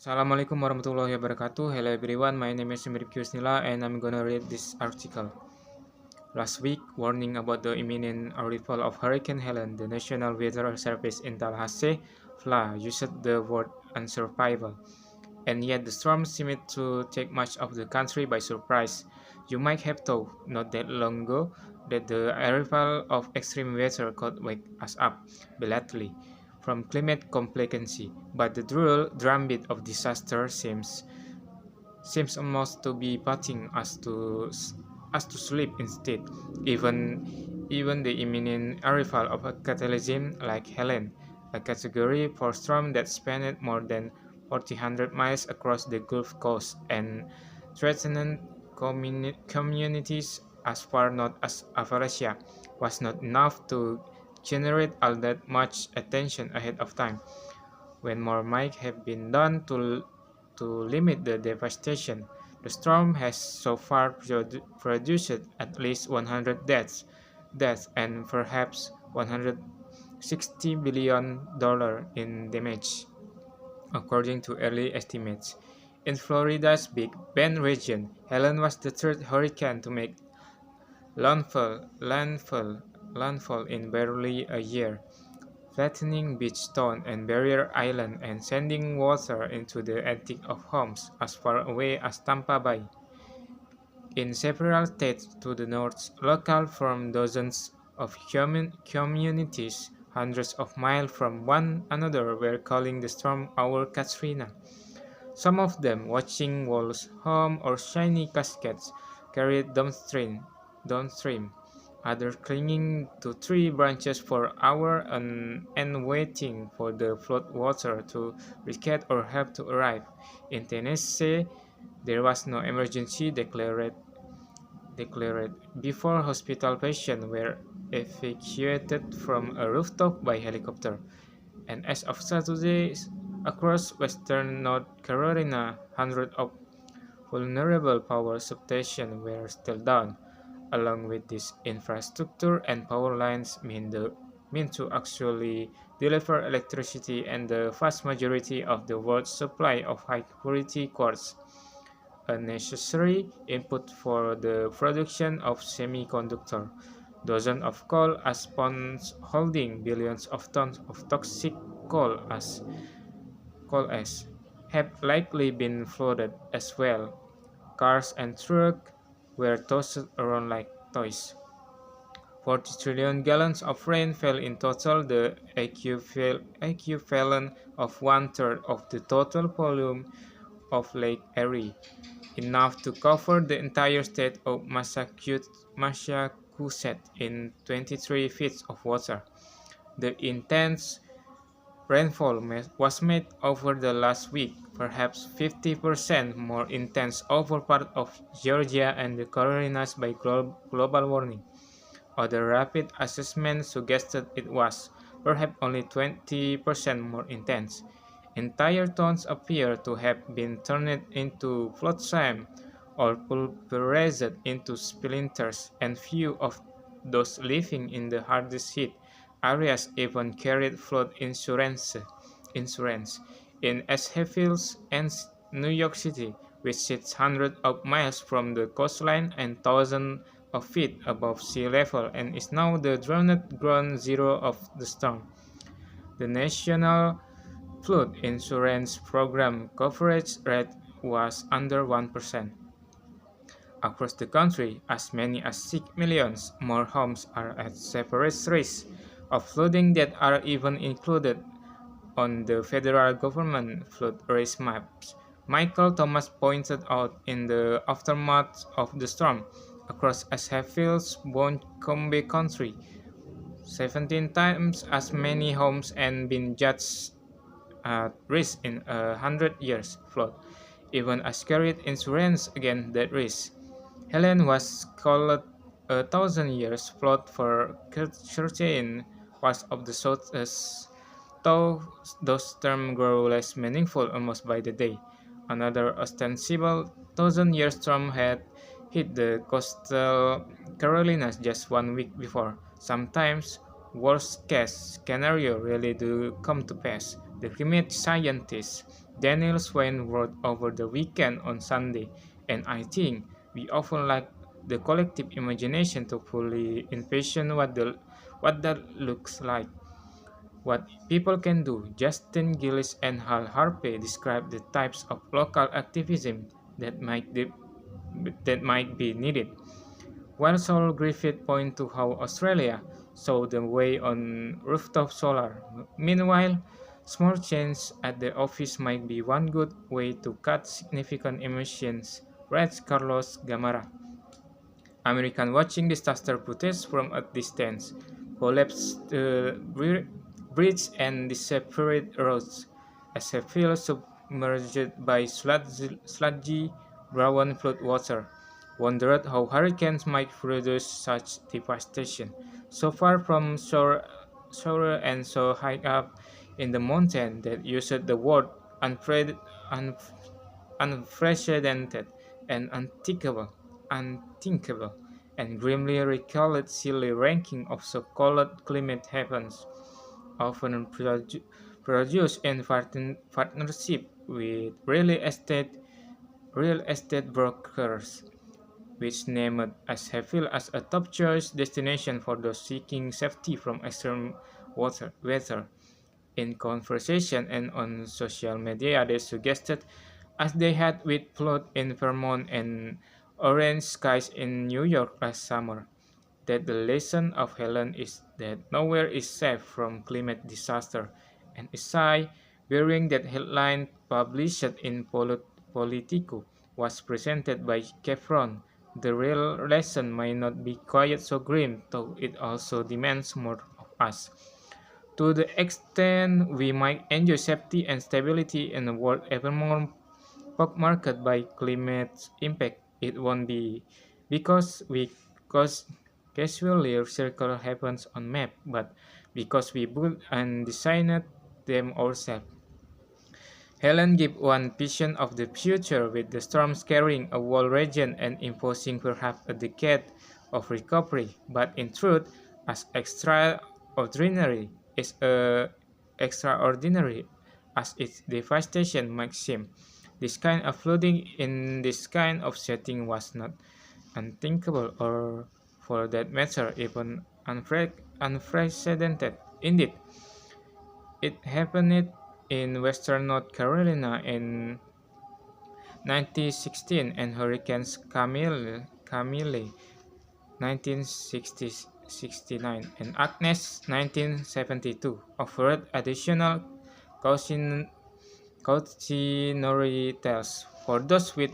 Assalamualaikum warahmatullahi wabarakatuh. Hello everyone, my name is Mirip Kusnila and I'm gonna read this article. Last week, warning about the imminent arrival of Hurricane Helen, the National Weather Service in Tallahassee, FLA, used the word unsurvivable. And yet the storm seemed to take much of the country by surprise. You might have thought, not that long ago, that the arrival of extreme weather could wake us up belatedly from climate complacency, but the dual drumbeat of disaster seems almost to be putting us to sleep instead. Even the imminent arrival of a cataclysm like Helen, a category 4 storm that spanned more than 400 miles across the Gulf Coast and threatened communities as far north as Appalachia, was not enough to generate all that much attention ahead of time, when more might have been done to limit the devastation. The storm has so far produced at least 100 deaths and perhaps $160 billion in damage, according to early estimates. In Florida's Big Bend region, Helen was the third hurricane to make landfall, landfall, landfall in barely a year, flattening beach town and barrier island and sending water into the attic of homes as far away as Tampa Bay. In several states to the north, locals from dozens of communities hundreds of miles from one another were calling the storm our Katrina. Some of them watching walls, home, or shiny cascades carried downstream. Others clinging to tree branches for hours and waiting for the flood water to recede or help to arrive. In Tennessee, there was no emergency declared before hospital patients were evacuated from a rooftop by helicopter. And as of Saturday, across western North Carolina, hundreds of vulnerable power substations were still down. Along with this, infrastructure and power lines mean to actually deliver electricity and the vast majority of the world's supply of high-purity quartz, a necessary input for the production of semiconductors. Dozens of coal ash ponds holding billions of tons of toxic coal ash have likely been flooded as well. Cars and trucks were tossed around like toys. 40 trillion gallons of rain fell in total, the equivalent of one-third of the total volume of Lake Erie, enough to cover the entire state of Massachusetts in 23 feet of water. The intense rainfall was made over the last week, perhaps 50% more intense over part of Georgia and the Carolinas by global warming. Other rapid assessments suggested it was, perhaps only 20% more intense. Entire towns appear to have been turned into flotsam or pulverized into splinters, and few of those living in the hardest hit areas even carried flood insurance. In Asheville and New York City, which sits hundreds of miles from the coastline and thousands of feet above sea level and is now the drowned ground zero of the storm, the National Flood Insurance Program coverage rate was under 1%. Across the country, as many as 6 million more homes are at separate risk of flooding that are even included on the federal government flood risk maps. Michael Thomas pointed out in the aftermath of the storm, across Asheville's Boncombe Country, 17 times as many homes and been judged at risk in 100 years flood, even as carried insurance against that risk. Helen was called a 1,000 years flood for certain parts of the Southeast, though those terms grow less meaningful almost by the day. Another ostensible 1,000 year storm had hit the coastal Carolinas just 1 week before. Sometimes worst case scenario really do come to pass. The climate scientists Daniel Swain wrote over the weekend on Sunday, and I think we often lack the collective imagination to fully envision what that looks like. What people can do. Justin Gillis and Hal Harpe describe the types of local activism that might be needed, while Saul Griffith points to how Australia saw the way on rooftop solar. Meanwhile, small change at the office might be one good way to cut significant emissions, writes Carlos Gamara. American watching disaster footage from a distance, collapsed bridge and the separate roads, as a field submerged by sludgy brown floodwater. Wondered how hurricanes might produce such devastation. So far from shore and so high up in the mountain that used the word un- unprecedented and unthinkable, and grimly recalled silly ranking of so-called climate havens, often produced in partnership with real estate brokers, which named as Sheffield as a top choice destination for those seeking safety from extreme weather. In conversation and on social media, they suggested, as they had with flood in Vermont and orange skies in New York last summer, that the lesson of Helen is that nowhere is safe from climate disaster. And Isai, bearing that headline published in Politico, was presented by Kefron. The real lesson may not be quite so grim, though it also demands more of us. To the extent we might enjoy safety and stability in a world ever more pockmarked by climate impact, it won't be because we cause casually circle happens on map, but because we built and designed them ourselves. Helen gave one vision of the future with the storms carrying a whole region and imposing perhaps a decade of recovery, but in truth, as extraordinary as its devastation might seem, this kind of flooding in this kind of setting was not unthinkable or, for that matter, even unprecedented. Indeed, it happened in western North Carolina in 1916 and Hurricanes Camille 1969 and Agnes 1972 offered additional caution, cautionary tales for those with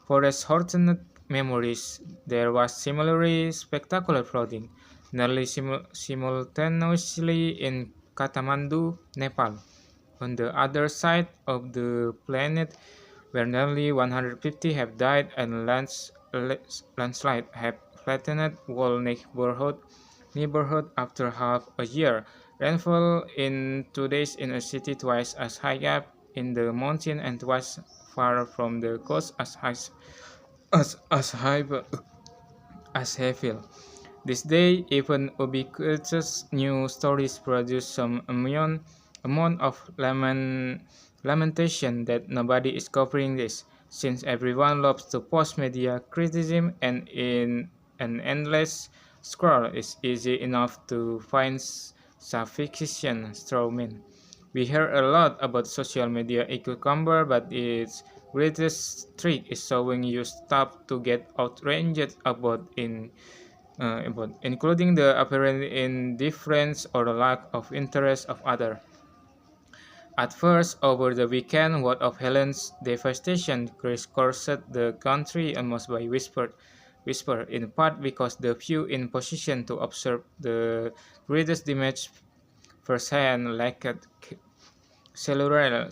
forest-hortened memories. There was similarly spectacular flooding, nearly simultaneously in Kathmandu, Nepal. On the other side of the planet, where nearly 150 have died and landslides have flattened whole neighborhood after half a year. Rainfall in 2 days in a city twice as high up in the mountain and twice far from the coast as high as Hayfield. This day, even ubiquitous news stories produce some amount of lamentation that nobody is covering this, since everyone loves to post media criticism and in an endless scroll is easy enough to find sufficient strawmen. We hear a lot about social media cucumber, but its greatest trick is showing you stuff to get outraged about, including the apparent indifference or lack of interest of others. At first, over the weekend, word of Helen's devastation crisscrossed the country almost by whisper, in part because the few in position to observe the greatest damage firsthand lacked cellular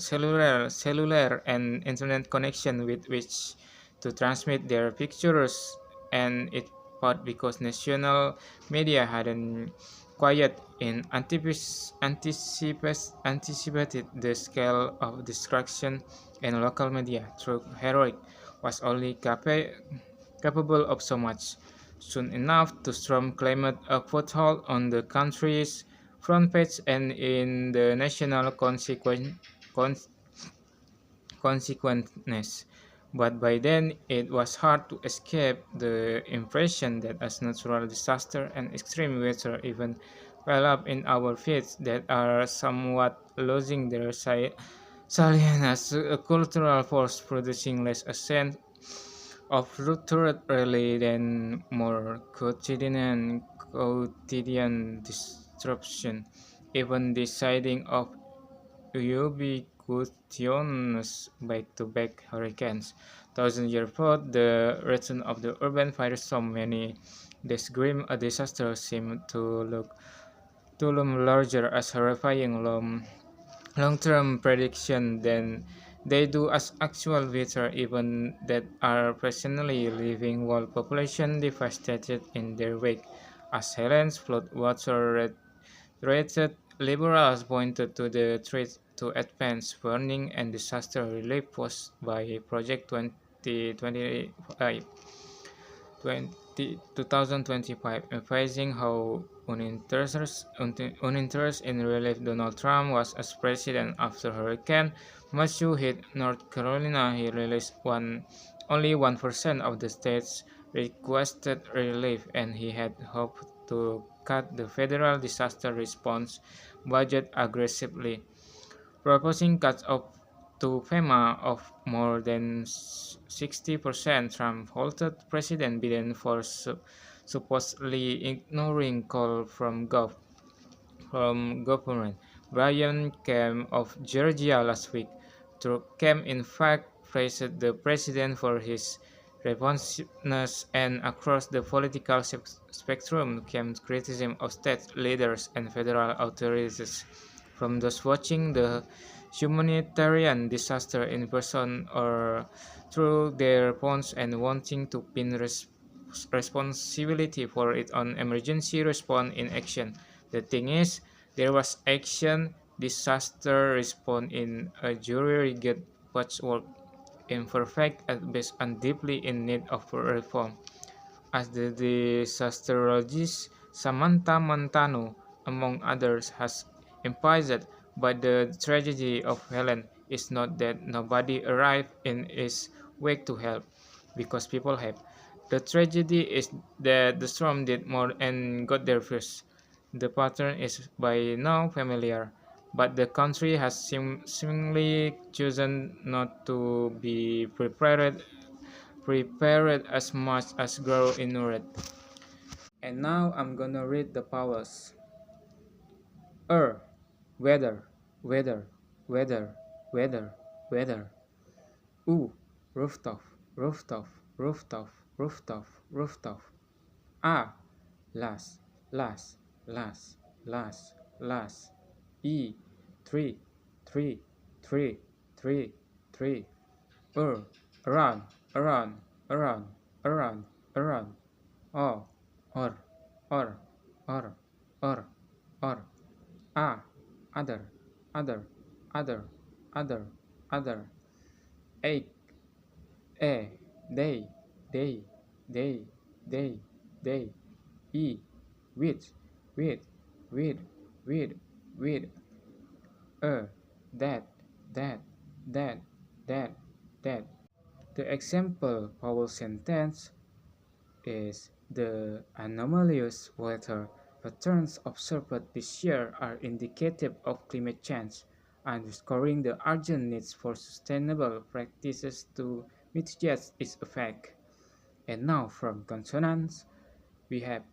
and internet connection with which to transmit their pictures, and it part because national media hadn't quite in anticipated the scale of destruction, and local media, through heroic, was only capable of so much. Soon enough, the storm claimed a foothold on the country's front page and in the national consequences. But by then, it was hard to escape the impression that as natural disaster and extreme weather even well up in our feet that are somewhat losing their salience as a cultural force producing less a sense of rooted early than more quotidian disruption. Even the sighting of ubiquitous back-to-back hurricanes. Thousand-year flood, the return of the urban fire so many this grim a disaster seemed to loom larger as horrifying long-term prediction than they do as actual weather events that are presently living while population devastated in their wake. As Helen's floodwater rated liberals pointed to the threat to advance warning and disaster relief posed by Project 2025 2025, emphasizing how uninterested in relief Donald Trump was as president after Hurricane Matthew hit North Carolina. He released only 1% of the state's requested relief, and he had hoped to cut the federal disaster response budget aggressively, proposing cuts to FEMA of more than 60%. Trump halted President Biden for supposedly ignoring call from Governor Brian Kemp of Georgia last week. Kemp in fact praised the president for his responsiveness, and across the political spectrum Kemp's criticism of state leaders and federal authorities, from those watching the humanitarian disaster in person or through their phones and wanting to pin responsibility for it on emergency response in action. The thing is, there was action, disaster response in a jury-rigged patchwork, imperfect at best and deeply in need of reform. As the disasterologist Samantha Montano, among others, has emphasized, but the tragedy of Helen is not that nobody arrived in its wake to help, because people have. The tragedy is that the storm did more and got there first. The pattern is by now familiar, but the country has seemingly chosen not to be prepared as much as grow inured. And now I'm gonna read the powers. Weather, weather, weather, weather, weather. Ooh, rooftop, rooftop, rooftop, rooftop, rooftop. Ah, last, last, last, last, last. E, three, three, three, three, three. Er, around, around, around, around, around. Oh, or, or, or, or, or. Ah, other, other, other, other, other. Ache, a, they, they, they, they, they. E, with, with, with, with, with. That, that, that, that, that. The example vowel sentence is the anomalous weather patterns observed this year are indicative of climate change, underscoring the urgent needs for sustainable practices to mitigate its effect. And now from consonants, we have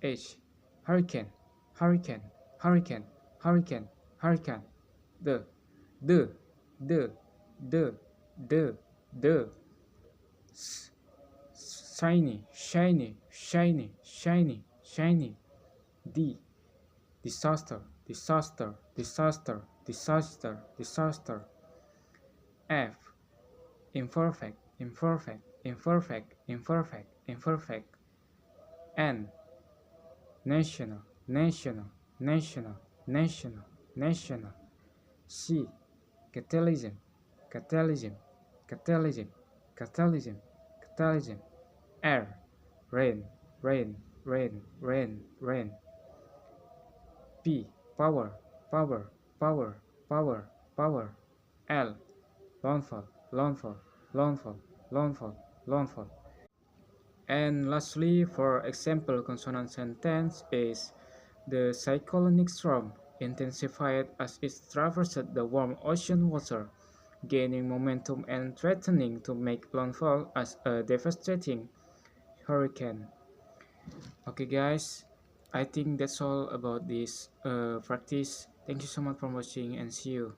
H, hurricane, hurricane, hurricane, hurricane, hurricane, the, the, the, the, the, shiny, shiny, shiny, shiny, shiny. D, disaster, disaster, disaster, disaster, disaster. F, imperfect, imperfect, imperfect, imperfect, imperfect. N, national, national, national, national, national. C, catalysm, catalysm, catalysm, catalysm, catalysm. R, rain, rain, rain, rain, rain. P, power, power, power, power. power. L. Landfall, landfall, landfall, landfall, landfall. And lastly, for example, consonant sentence is the cyclonic storm intensified as it traversed the warm ocean water, gaining momentum and threatening to make landfall as a devastating hurricane. Okay, guys, I think that's all about this practice. Thank you so much for watching and see you.